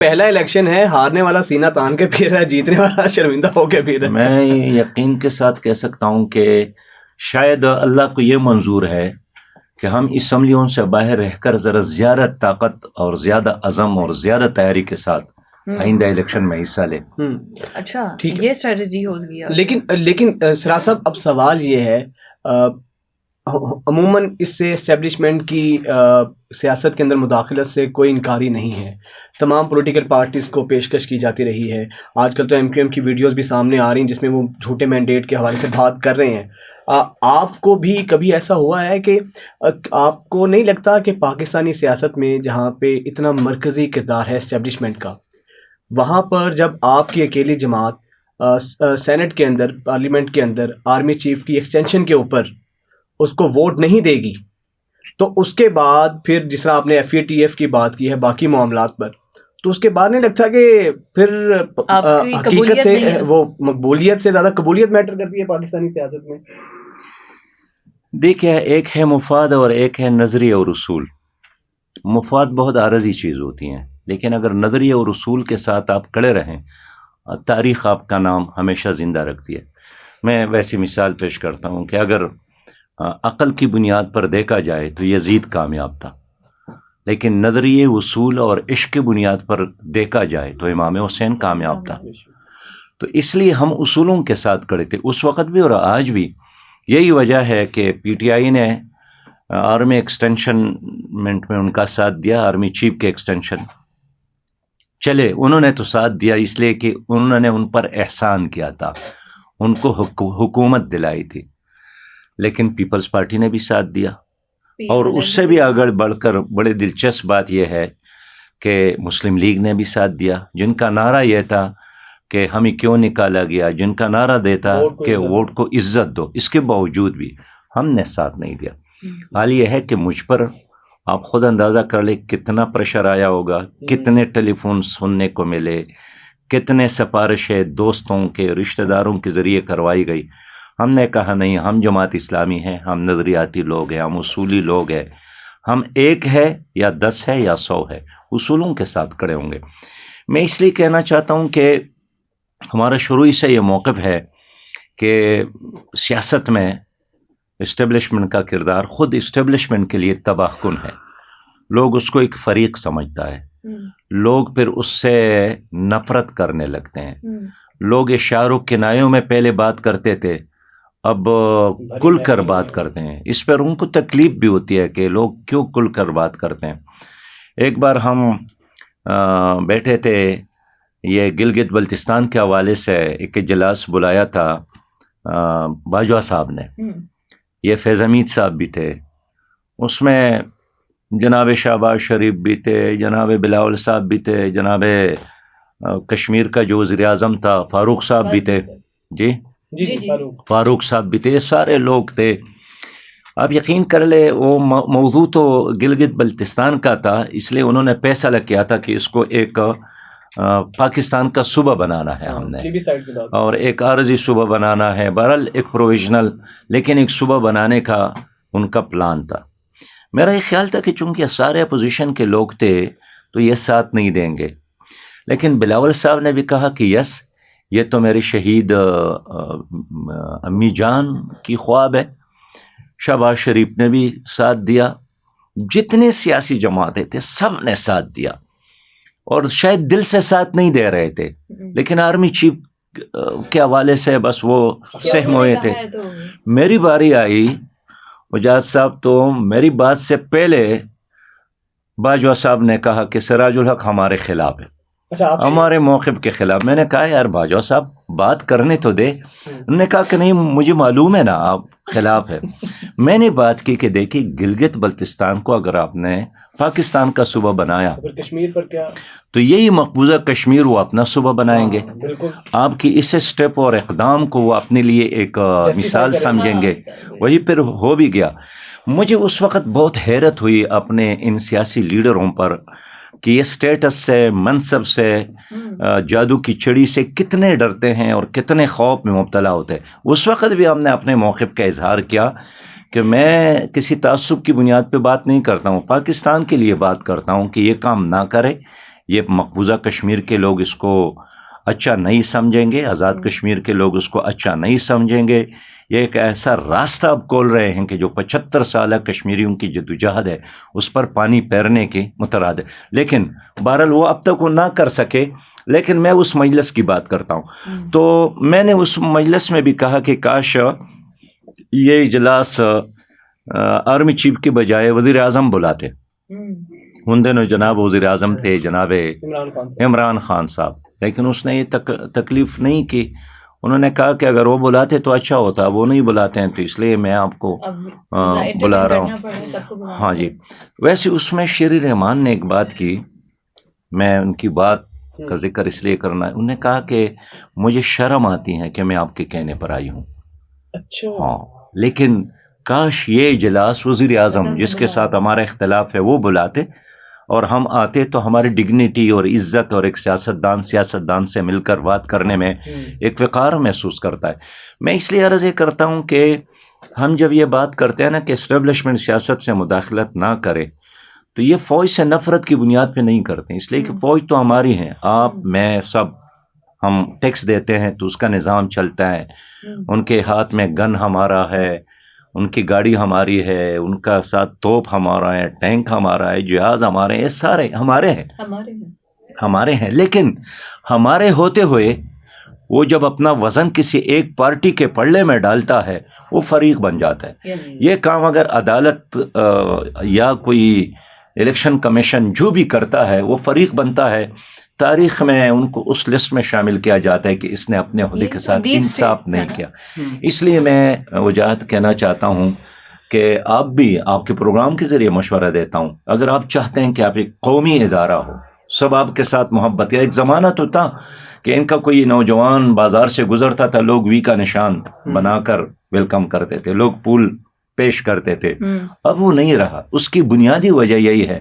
پہلا الیکشن ہے، ہارنے والا سینہ تان کے پھر رہا ہے، جیتنے والا شرمندہ ہو کے پھر رہا ہے. میں یقین کے ساتھ کہہ سکتا ہوں کہ شاید اللہ کو یہ منظور ہے کہ ہم اسمبلیوں سے باہر رہ کر ذرا زیادہ طاقت اور زیادہ عزم اور زیادہ تیاری کے ساتھ آئندہ الیکشن میں حصہ لیں. اچھا ٹھیک ہے. یہ اسٹریٹجی ہو گئی. لیکن سراج صاحب اب سوال یہ ہے، عموماً اس سے اسٹیبلشمنٹ کی سیاست کے اندر مداخلت سے کوئی انکاری نہیں ہے، تمام پولیٹیکل پارٹیز کو پیشکش کی جاتی رہی ہے. آج کل تو ایم کیو ایم کی ویڈیوز بھی سامنے آ رہی ہیں جس میں وہ جھوٹے مینڈیٹ کے حوالے سے بات کر رہے ہیں. آپ کو بھی کبھی ایسا ہوا ہے کہ آپ کو نہیں لگتا کہ پاکستانی سیاست میں جہاں پہ اتنا مرکزی کردار ہے اسٹیبلشمنٹ کا، وہاں پر جب آپ کی اکیلی جماعت سینٹ کے اندر، پارلیمنٹ کے اندر آرمی چیف کی ایکسٹینشن کے اوپر اس کو ووٹ نہیں دے گی، تو اس کے بعد پھر جس طرح آپ نے ایف اے ٹی ایف کی بات کی ہے باقی معاملات پر، تو اس کے بعد نہیں لگتا کہ پھر حقیقت سے وہ مقبولیت سے زیادہ قبولیت میٹر کرتی ہے پاکستانی سیاست میں؟ دیکھیں، ایک ہے مفاد اور ایک ہے نظریہ اور اصول. مفاد بہت عارضی چیز ہوتی ہیں، لیکن اگر نظریہ اور اصول کے ساتھ آپ کھڑے رہیں، تاریخ آپ کا نام ہمیشہ زندہ رکھتی ہے. میں ویسی مثال پیش کرتا ہوں کہ اگر عقل کی بنیاد پر دیکھا جائے تو یزید کامیاب تھا، لیکن نظریے، اصول اور عشق کی بنیاد پر دیکھا جائے تو امام حسین کامیاب تھا. تو اس لیے ہم اصولوں کے ساتھ کھڑے تھے اس وقت بھی اور آج بھی. یہی وجہ ہے کہ پی ٹی آئی نے آرمی ایکسٹینشنمنٹ میں ان کا ساتھ دیا. آرمی چیف کے ایکسٹینشن چلے، انہوں نے تو ساتھ دیا اس لیے کہ انہوں نے ان پر احسان کیا تھا، ان کو حکومت دلائی تھی. لیکن پیپلز پارٹی نے بھی ساتھ دیا، اور اس سے بھی آگے بڑھ کر بڑے دلچسپ بات یہ ہے کہ مسلم لیگ نے بھی ساتھ دیا، جن کا نعرہ یہ تھا کہ ہمیں کیوں نکالا گیا، جن کا نعرہ دیتا کہ ووٹ کو عزت دو. اس کے باوجود بھی ہم نے ساتھ نہیں دیا. حال یہ ہے کہ مجھ پر آپ خود اندازہ کر لیں کتنا پریشر آیا ہوگا، کتنے ٹیلی فون سننے کو ملے، کتنے سفارشیں دوستوں کے، رشتہ داروں کے ذریعے کروائی گئی. ہم نے کہا نہیں، ہم جماعت اسلامی ہیں، ہم نظریاتی لوگ ہیں، ہم اصولی لوگ ہیں. ہم ایک ہے یا 10 ہے یا 100 ہے، اصولوں کے ساتھ کھڑے ہوں گے. میں اس لیے کہنا چاہتا ہوں کہ ہمارا شروع سے یہ موقف ہے کہ سیاست میں اسٹیبلشمنٹ کا کردار خود اسٹیبلشمنٹ کے لیے تباہ کن ہے. لوگ اس کو ایک فریق سمجھتا ہے، لوگ پھر اس سے نفرت کرنے لگتے ہیں. لوگ اشاروں کنایوں میں پہلے بات کرتے تھے، اب کھل کر بات کرتے ہیں. اس پر ان کو تکلیف بھی ہوتی ہے کہ لوگ کیوں کھل کر بات کرتے ہیں. ایک بار ہم بیٹھے تھے، یہ گلگت بلتستان کے حوالے سے ایک اجلاس بلایا تھا باجوہ صاحب نے، یہ فیض حمید صاحب بھی تھے، اس میں جناب شہباز شریف بھی تھے، جناب بلاول صاحب بھی تھے، جناب کشمیر کا جو وزیر اعظم تھا فاروق صاحب بھی تھے. جی فاروق صاحب بھی تھے، یہ سارے لوگ تھے. آپ یقین کر لیں وہ موضوع تو گلگت بلتستان کا تھا، اس لیے انہوں نے فیصلہ کیا تھا کہ اس کو ایک پاکستان کا صوبہ بنانا ہے ہم نے، اور ایک عارضی صوبہ بنانا ہے. بہرحال ایک پروویژنل لیکن ایک صوبہ بنانے کا ان کا پلان تھا. میرا یہ خیال تھا کہ چونکہ سارے اپوزیشن کے لوگ تھے تو یہ ساتھ نہیں دیں گے. لیکن بلاول صاحب نے بھی کہا کہ یس، یہ تو میری شہید امی جان کی خواب ہے. شہباز شریف نے بھی ساتھ دیا، جتنے سیاسی جماعتیں تھے سب نے ساتھ دیا، اور شاید دل سے ساتھ نہیں دے رہے تھے، لیکن آرمی چیف کے حوالے سے بس وہ سہم ہوئے تھے. میری باری آئی، وجاہت صاحب تو میری بات سے پہلے باجوہ صاحب نے کہا کہ سراج الحق ہمارے خلاف ہے، ہمارے موقف کے خلاف. میں نے کہا یار باجوہ صاحب بات کرنے تو دے. انہوں نے کہا کہ نہیں مجھے معلوم ہے نا آپ خلاف ہے. میں نے بات کی کہ دیکھیں گلگت بلتستان کو اگر آپ نے پاکستان کا صوبہ بنایا کشمیر پر کیا، تو یہی مقبوضہ کشمیر وہ اپنا صوبہ بنائیں گے. آپ کی اس اسٹیپ اور اقدام کو وہ اپنے لیے ایک مثال سمجھیں گے. وہی پھر ہو بھی گیا. مجھے اس وقت بہت حیرت ہوئی اپنے ان سیاسی لیڈروں پر کہ یہ اسٹیٹس سے، منصب سے، جادو کی چڑی سے کتنے ڈرتے ہیں اور کتنے خوف میں مبتلا ہوتے ہیں. اس وقت بھی ہم نے اپنے موقف کا اظہار کیا کہ میں کسی تعصب کی بنیاد پہ بات نہیں کرتا ہوں، پاکستان کے لیے بات کرتا ہوں کہ یہ کام نہ کرے، یہ مقبوضہ کشمیر کے لوگ اس کو اچھا نہیں سمجھیں گے، آزاد کشمیر کے لوگ اس کو اچھا نہیں سمجھیں گے. یہ ایک ایسا راستہ اب کھول رہے ہیں کہ جو 75 سالہ کشمیریوں کی جدوجہد ہے اس پر پانی پھیرنے کے مترادف. لیکن بہرحال وہ اب تک وہ نہ کر سکے. لیکن میں اس مجلس کی بات کرتا ہوں. تو میں نے اس مجلس میں بھی کہا کہ کاش یہ اجلاس آرمی چیف کے بجائے وزیر اعظم بلاتے. ان دنوں جناب وزیر اعظم تھے جناب عمران خان صاحب، لیکن اس نے یہ تکلیف نہیں کی. انہوں نے کہا کہ اگر وہ بلاتے تو اچھا ہوتا، وہ نہیں بلاتے ہیں تو اس لیے میں آپ کو بلا رہا ہوں. ہاں جی. ویسے اس میں شیر رحمان نے ایک بات کی، میں ان کی بات کا ذکر اس لیے کرنا ہے. انہوں نے کہا کہ مجھے شرم آتی ہے کہ میں آپ کے کہنے پر آئی ہوں. اچھا. ہاں، لیکن کاش یہ اجلاس وزیر اعظم جس کے ساتھ ہمارا اختلاف ہے وہ بلاتے اور ہم آتے تو ہماری ڈگنیٹی اور عزت اور ایک سیاستدان سے مل کر بات کرنے میں ایک وقار محسوس کرتا ہے. میں اس لیے عرض یہ کرتا ہوں کہ ہم جب یہ بات کرتے ہیں نا کہ اسٹیبلشمنٹ سیاست سے مداخلت نہ کرے تو یہ فوج سے نفرت کی بنیاد پہ نہیں کرتے، اس لیے کہ فوج تو ہماری ہے، آپ میں سب ہم ٹیکس دیتے ہیں تو اس کا نظام چلتا ہے. ان کے ہاتھ میں گن ہمارا ہے، ان کی گاڑی ہماری ہے، ان کا ساتھ توپ ہمارا ہے، ٹینک ہمارا ہے، جہاز ہمارے ہیں، یہ سارے ہمارے ہیں. لیکن ہمارے ہوتے ہوئے وہ جب اپنا وزن کسی ایک پارٹی کے پلڑے میں ڈالتا ہے وہ فریق بن جاتا ہے. یہ کام اگر عدالت یا کوئی الیکشن کمیشن جو بھی کرتا ہے وہ فریق بنتا ہے، تاریخ میں ان کو اس لسٹ میں شامل کیا جاتا ہے کہ اس نے اپنے عہدے کے ساتھ انصاف نہیں کیا. اس لیے میں وجاہت کہنا چاہتا ہوں کہ آپ بھی آپ کے پروگرام کے ذریعے مشورہ دیتا ہوں، اگر آپ چاہتے ہیں کہ آپ ایک قومی ادارہ ہو، سب آپ کے ساتھ محبت. یا ایک زمانہ تو تھا کہ ان کا کوئی نوجوان بازار سے گزرتا تھا، لوگ وی کا نشان بنا کر ویلکم کرتے تھے، لوگ پھول پیش کرتے تھے. اب وہ نہیں رہا. اس کی بنیادی وجہ یہی ہے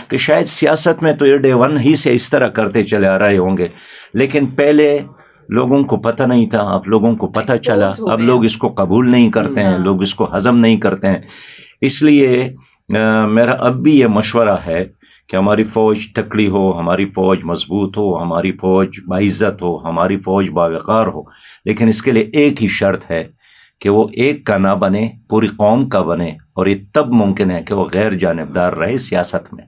کہ شاید سیاست میں تو یہ ڈے ون ہی سے اس طرح کرتے چلے آ رہے ہوں گے، لیکن پہلے لوگوں کو پتہ نہیں تھا، اب لوگوں کو پتہ چلا، اب لوگ اس کو قبول نہیں کرتے ہیں، لوگ اس کو ہضم نہیں کرتے ہیں. اس لیے میرا اب بھی یہ مشورہ ہے کہ ہماری فوج تکڑی ہو، ہماری فوج مضبوط ہو، ہماری فوج باعزت ہو، ہماری فوج باوقار ہو. لیکن اس کے لیے ایک ہی شرط ہے کہ وہ ایک کا نہ بنے، پوری قوم کا بنے، اور یہ تب ممکن ہے کہ وہ غیر جانبدار رہے سیاست میں.